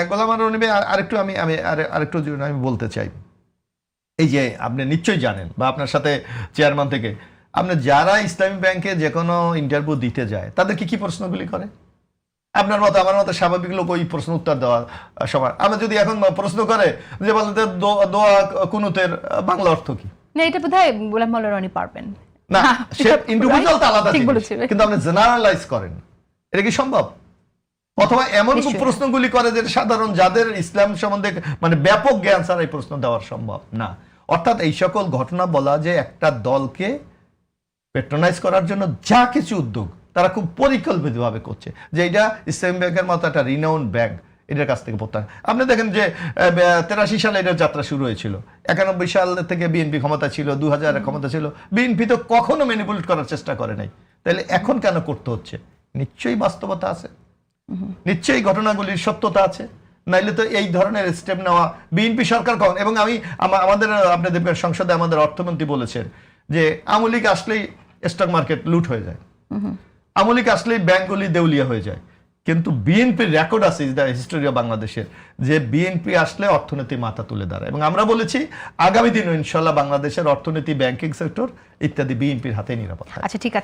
গোলাম মারুন নবী আরেকটু আরেকটু আমি বলতে চাই, এই যে আপনি নিশ্চয়ই জানেন বা আপনার সাথে চেয়ারম্যান থেকে আপনি যারা ইসলামী ব্যাংকে যে কোনো ইন্টারভিউ দিতে যায় তাদেরকে কি প্রশ্নগুলি করে? আপনার মতো আমার মতো স্বাভাবিক লোক ওই প্রশ্ন উত্তর দেওয়া সবার। আমরা যদি এখন প্রশ্ন করে যে বলতে দোয়া কুনুতের বাংলা অর্থ কি, না এটা বোধহয় গোলাম মাওলা রনি পারবেন না সে ইন্ডিভিজুয়াল তো আলাদা ঠিক জিনিস, বলেছে। কিন্তু আপনি জেনারেলাইজ করেন, এটা কি সম্ভব? অথবা এমন নিশ্চয়ই। প্রশ্নগুলি করে যে সাধারণ যাদের ইসলাম সম্বন্ধে মানে ব্যাপক জ্ঞান ছাড়া এই প্রশ্ন দেওয়া সম্ভব না। অর্থাৎ এই সকল ঘটনা বলা যে একটা দলকে পেট্রোনাইজ করার জন্য যা কিছু উদ্যোগ তারা খুব পরিকল্পিতভাবে করছে, যে এটা ইসলামী ব্যাংকের মতো একটা রিনাউন্ড ব্যাংক এটার কাছ থেকে প্রত্যাহার। আপনি দেখেন যে 83 সালে এটার যাত্রা শুরু হয়েছিল, 91 সাল থেকে বিএনপি ক্ষমতা ছিল, 2000 ক্ষমতা ছিল, বিএনপি তো কখনো ম্যানিপুলেট করার চেষ্টা করে নাই, তাহলে এখন কেন করতে হচ্ছে? নিশ্চয়ই বাস্তবতা আছে, নিশ্চয়ই ঘটনাগুলির সত্যতা আছে, নাইলে তো এই ধরনের স্টেপ নেওয়া বিএনপি সরকার কখন। এবং আমাদের আপনাদের সংসদে আমাদের অর্থমন্ত্রী বলেছেন যে আওয়ামী লীগ আসলেই স্টক মার্কেট লুট হয়ে যায়, আওয়ামী লীগ আসলেই ব্যাংকগুলি দেউলিয়া হয়ে যায়, কিন্তু বিএনপির রেকর্ড আছে ইজ দ্য হিস্টোরি অফ বাংলাদেশের, যে বিএনপি আসলে অর্থনীতি মাথা তুলে দাঁড়ায়। এবং আমরা বলেছি আগামী দিনে ইনশাল্লাহ বাংলাদেশের অর্থনীতি, ব্যাংকিং সেক্টর ইত্যাদি বিএনপির হাতে নিরাপদ। আচ্ছা ঠিক আছে।